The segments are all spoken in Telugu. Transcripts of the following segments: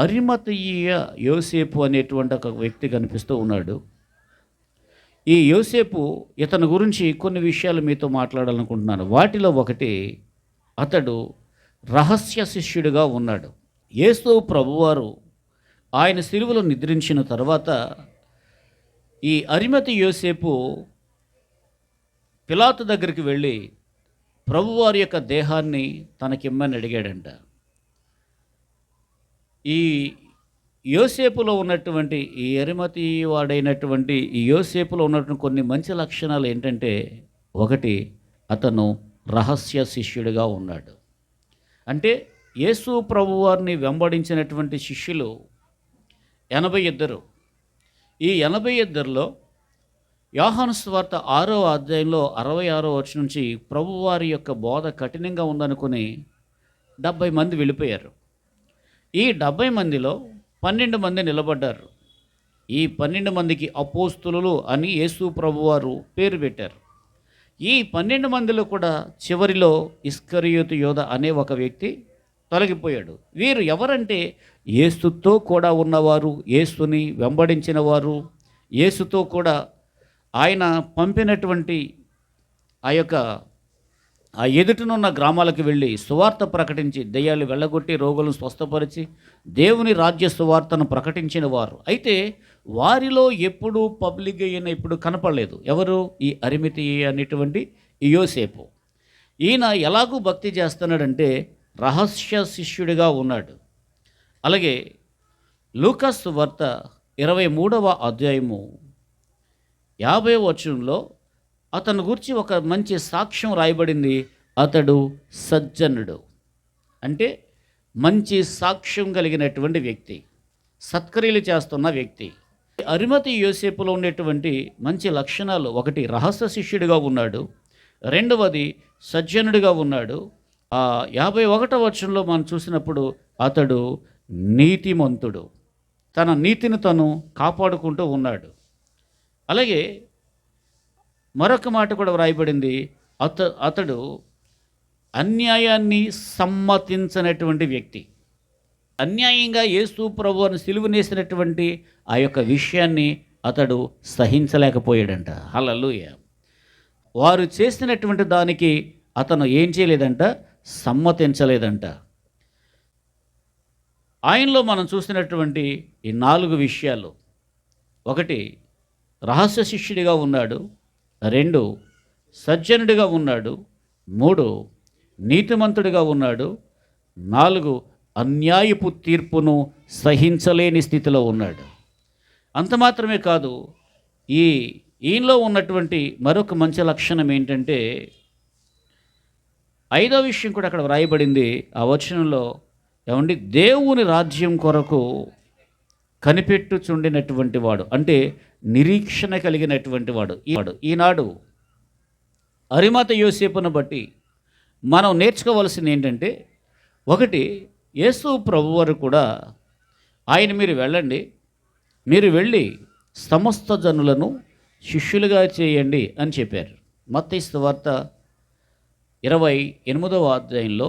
అరిమతయియ యోసేపు అనేటువంటి ఒక వ్యక్తి కనిపిస్తూ ఉన్నాడు. ఈ యోసేపు ఇతని గురించి కొన్ని విషయాలు మీతో మాట్లాడాలనుకుంటున్నాను. వాటిలో ఒకటి, అతడు రహస్య శిష్యుడిగా ఉన్నాడు. యేసు ప్రభువారు ఆయన సిలువలో నిద్రించిన తర్వాత ఈ అరిమతి యోసేపు పిలాతు దగ్గరికి వెళ్ళి ప్రభువారి యొక్క దేహాన్ని తనకిమ్మని అడిగాడంట. ఈ యోసేపులో ఉన్నటువంటి ఈ అరిమతి వాడైనటువంటి ఈ యోసేపులో ఉన్నటువంటి కొన్ని మంచి లక్షణాలు ఏంటంటే, ఒకటి, అతను రహస్య శిష్యుడిగా ఉన్నాడు. అంటే యేసు ప్రభువారిని వెంబడించినటువంటి శిష్యులు 82. ఈ 82లో యోహాను సువార్త 6వ అధ్యాయంలో 66వ వచనం నుంచి ప్రభువారి యొక్క బోధ కఠినంగా ఉందనుకుని 70 మంది వెళ్ళిపోయారు. ఈ 70 మందిలో 12 మంది నిలబడ్డారు. ఈ 12 మందికి అపోస్తులు అని యేసు ప్రభువారు పేరు పెట్టారు. ఈ 12 మందిలో కూడా చివరిలో ఇస్కరియోతు యోధ అనే ఒక వ్యక్తి తొలగిపోయాడు. వీరు ఎవరంటే యేసుతో కూడా ఉన్నవారు, యేసుని వెంబడించిన వారు, యేసుతో కూడా ఆయన పంపినటువంటి ఆ ఎదుటనున్న గ్రామాలకు వెళ్ళి సువార్త ప్రకటించి దెయ్యాలు వెళ్ళగొట్టి రోగులను స్వస్థపరిచి దేవుని రాజ్య సువార్తను ప్రకటించిన వారు. అయితే వారిలో ఎప్పుడూ పబ్లిక్ అయిన ఇప్పుడు కనపడలేదు. ఎవరు? ఈ అరిమతి అనేటువంటి ఈ యోసేపు. ఈయన ఎలాగూ భక్తి చేస్తున్నాడంటే రహస్య శిష్యుడిగా ఉన్నాడు. అలాగే లూకాసు సువార్త 23వ అధ్యాయము 50వ వచనంలో అతని గురించి ఒక మంచి సాక్ష్యం రాయబడింది. అతడు సజ్జనుడు, అంటే మంచి సాక్ష్యం కలిగినటువంటి వ్యక్తి, సత్క్రియలు చేస్తున్న వ్యక్తి. అరిమతి యోసేపులో ఉండేటువంటి మంచి లక్షణాలు, ఒకటి, రహస్య శిష్యుడిగా ఉన్నాడు. రెండవది, సజ్జనుడిగా ఉన్నాడు. 51వ వచనంలో మనం చూసినప్పుడు అతడు నీతిమంతుడు, తన నీతిని తను కాపాడుకుంటూ ఉన్నాడు. అలాగే మరొక మాట కూడా వ్రాయబడింది, అతడు అన్యాయాన్ని సమ్మతించనటువంటి వ్యక్తి. అన్యాయంగా యేసు ప్రభువును సిలువనేసినటువంటి ఆ యొక్క విషయాన్ని అతడు సహించలేకపోయాడంట. హల్లెలూయా. వారు చేసినటువంటి దానికి అతను ఏం చేయలేదంట? సమ్మతించలేదంట. ఆయనలో మనం చూసినటువంటి ఈ 4 విషయాలు, ఒకటి, రహస్య శిష్యుడిగా ఉన్నాడు. 2, సజ్జనుడిగా ఉన్నాడు. 3, నీతిమంతుడిగా ఉన్నాడు. 4, అన్యాయపు తీర్పును సహించలేని స్థితిలో ఉన్నాడు. అంత మాత్రమే కాదు, ఈయనలో ఉన్నటువంటి మరొక మంచి లక్షణం ఏంటంటే, 5వ విషయం కూడా అక్కడ వ్రాయబడింది ఆ వచనంలో. ఏమండి? దేవుని రాజ్యం కొరకు కనిపెట్టుచుండినటువంటి వాడు, అంటే నిరీక్షణ కలిగినటువంటి వాడు. ఈనాడు అరిమత యోసేపును బట్టి మనం నేర్చుకోవాల్సింది ఏంటంటే, ఒకటి, యేసు ప్రభువారు కూడా ఆయన మీరు వెళ్ళండి, మీరు వెళ్ళి సమస్త జనులను శిష్యులుగా చేయండి అని చెప్పారు. మత్తయి సువార్త 28వ అధ్యాయంలో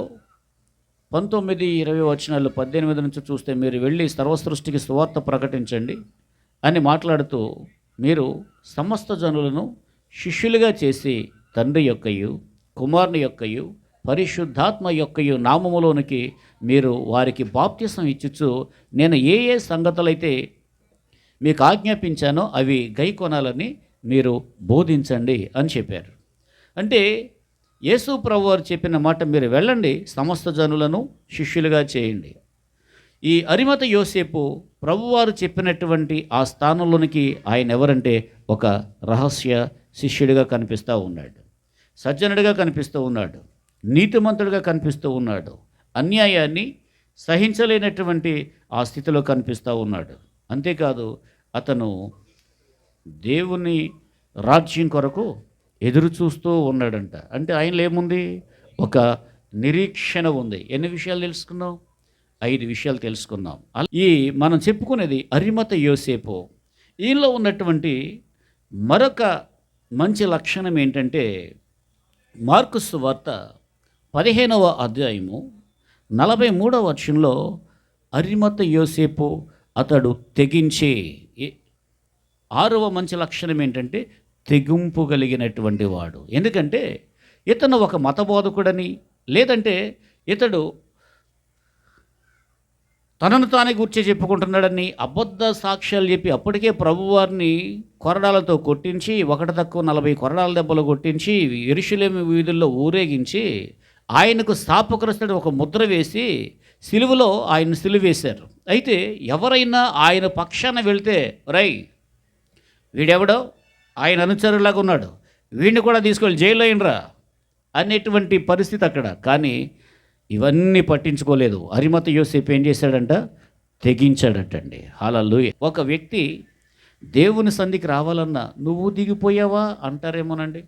19, 20 వచనాలు 18 నుంచి చూస్తే, మీరు వెళ్ళి సర్వసృష్టికి సువార్త ప్రకటించండి అని మాట్లాడుతూ, మీరు సమస్త జనులను శిష్యులుగా చేసి తండ్రి యొక్కయు కుమారుని యొక్కయు పరిశుద్ధాత్మ యొక్కయు నామములోనికి మీరు వారికి బాప్తిసం ఇచ్చుచు, నేను ఏ ఏ సంగతులైతే మీకు ఆజ్ఞాపించానో అవి గైకొనాలని మీరు బోధించండి అని చెప్పారు. అంటే యేసు ప్రభువారు చెప్పిన మాట, మీరు వెళ్ళండి సమస్త జనులను శిష్యులుగా చేయండి. ఈ అరిమత యోసేపు ప్రభువారు చెప్పినటువంటి ఆ స్థానంలోనికి ఆయన ఎవరంటే ఒక రహస్య శిష్యుడిగా కనిపిస్తూ ఉన్నాడు, సజ్జనుడిగా కనిపిస్తూ ఉన్నాడు, నీతిమంతుడిగా కనిపిస్తూ ఉన్నాడు, అన్యాయాన్ని సహించలేనటువంటి ఆ స్థితిలో కనిపిస్తూ ఉన్నాడు. అంతేకాదు, అతను దేవుని రాజ్యం కొరకు ఎదురు చూస్తూ ఉన్నాడంట. అంటే ఆయనలో ఏముంది? ఒక నిరీక్షణ ఉంది. ఎన్ని విషయాలు తెలుసుకున్నాం? 5 విషయాలు తెలుసుకున్నాం. మనం చెప్పుకునేది అరిమత యోసేపు. ఈయనలో ఉన్నటువంటి మరొక మంచి లక్షణం ఏంటంటే, మార్కు సువార్త 15వ అధ్యాయము 43వ వచనంలో అరిమత యోసేపు అతడు తెగించి, ఆరవ మంచి లక్షణం ఏంటంటే తెగింపు కలిగినటువంటి వాడు. ఎందుకంటే ఇతను ఒక మతబోధకుడని, లేదంటే ఇతడు తనను తానే గూర్చి చెప్పుకుంటున్నాడని అబద్ధ సాక్ష్యాలు చెప్పి అప్పటికే ప్రభువారిని కొరడాలతో కొట్టించి, ఒకటి తక్కువ 40 కొరడాల దెబ్బలు కొట్టించి యెరూషలేము వీధుల్లో ఊరేగించి ఆయనకు శాపగ్రస్తుడు ఒక ముద్ర వేసి సిలువలో ఆయన సిలువేశారు. అయితే ఎవరైనా ఆయన పక్షాన వెళ్తే, రై వీడెవడో ఆయన అనుచరులాగా ఉన్నాడు, వీడిని కూడా తీసుకెళ్ళి జైల్లో అయినరా అనేటువంటి పరిస్థితి అక్కడ. కానీ ఇవన్నీ పట్టించుకోలేదు. అరిమత యోసేపు ఏం చేశాడంట? తెగించాడటండి. హల్లెలూయా. ఒక వ్యక్తి దేవుని సంధికి రావాలన్నా నువ్వు దిగిపోయావా అంటారేమోనండి,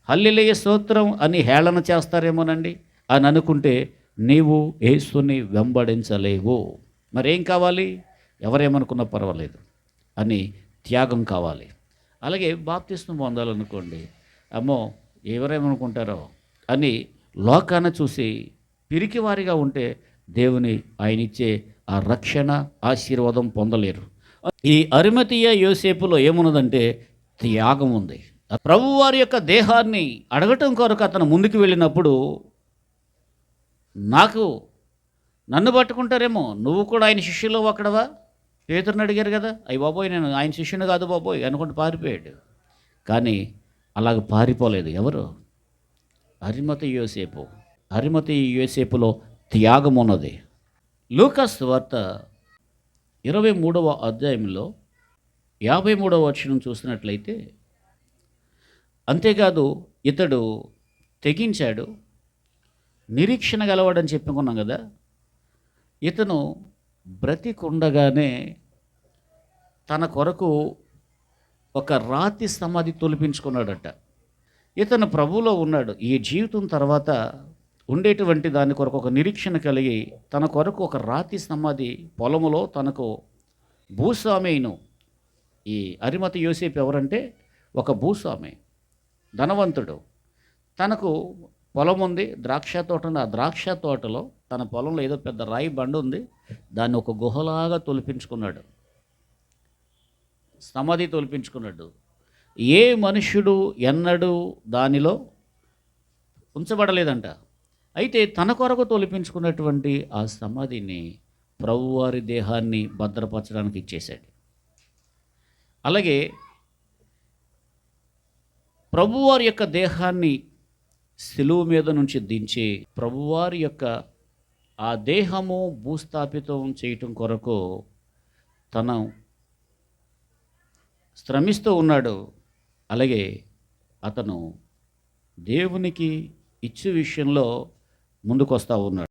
హల్లెలూయ స్తోత్రం అని హేళన చేస్తారేమోనండి అని అనుకుంటే నీవు యేసుని వెంబడించలేవు. మరేం కావాలి? ఎవరేమనుకున్నా పర్వాలేదు అని త్యాగం కావాలి. అలాగే బాప్తిస్మం పొందాలనుకోండి, అమ్మో ఎవరేమనుకుంటారో అని లోకాన్ని చూసి పిరికివారిగా ఉంటే దేవుని ఆయన ఇచ్చే ఆ రక్షణ ఆశీర్వాదం పొందలేరు. ఈ అరిమతీయ యోసేపులో ఏమున్నదంటే త్యాగం ఉంది. ప్రభువారి యొక్క దేహాన్ని అడగటం కొరకు అతను ముందుకు వెళ్ళినప్పుడు, నన్ను పట్టుకుంటారేమో, నువ్వు కూడా ఆయన శిష్యులో ఒకడవా? పేతురుని అడిగారు కదా, అయ్యి బాబోయ్ నేను ఆయన శిష్యుని కాదు బాబోయ్ అనుకుంటూ పారిపోయాడు. కానీ అలాగ పారిపోలేదు. ఎవరు? అరిమతీయ యోసేపు. అరిమతీయ యోసేపులో త్యాగం ఉన్నది. లూకాసు వార్త 23వ అధ్యాయంలో 53వ వచనం చూసినట్లయితే, అంతేకాదు ఇతడు తెగించాడు, నిరీక్షణ గలవాడని చెప్పుకున్నాం కదా. ఇతను బ్రతికుండగానే తన కొరకు ఒక రాతి సమాధి తొలిపించుకున్నాడట. ఇతను ప్రభువులో ఉన్నాడు. ఈ జీవితం తర్వాత ఉండేటువంటి దాని కొరకు ఒక నిరీక్షణ కలిగి తన కొరకు ఒక రాతి సమాధి పొలములో తనకు భూస్వామి అయిన ఈ అరిమత యోసేపు ఎవరంటే ఒక భూస్వామి, ధనవంతుడు. తనకు పొలం ఉంది, ద్రాక్ష తోట ఉంది. ఆ ద్రాక్ష తోటలో తన పొలంలో ఏదో పెద్ద రాయి బండ ఉంది, దాన్ని ఒక గుహలాగా తొలిపించుకున్నాడు, సమాధి తొలిపించుకున్నాడు. ఏ మనుష్యుడు ఎన్నడూ దానిలో ఉంచబడలేదంట. అయితే తన కొరకు తొలిపించుకున్నటువంటి ఆ సమాధిని ప్రభువారి దేహాన్ని భద్రపరచడానికి ఇచ్చేశాడు. అలాగే ప్రభువారి యొక్క దేహాన్ని శిలువ మీద నుంచి దించి ప్రభువారి యొక్క ఆ దేహము భూస్థాపితం చేయటం కొరకు తను శ్రమిస్తూ ఉన్నాడు. అలాగే అతను దేవునికి ఇచ్చే విషయంలో ముందుకు వస్తూ ఉన్నాడు.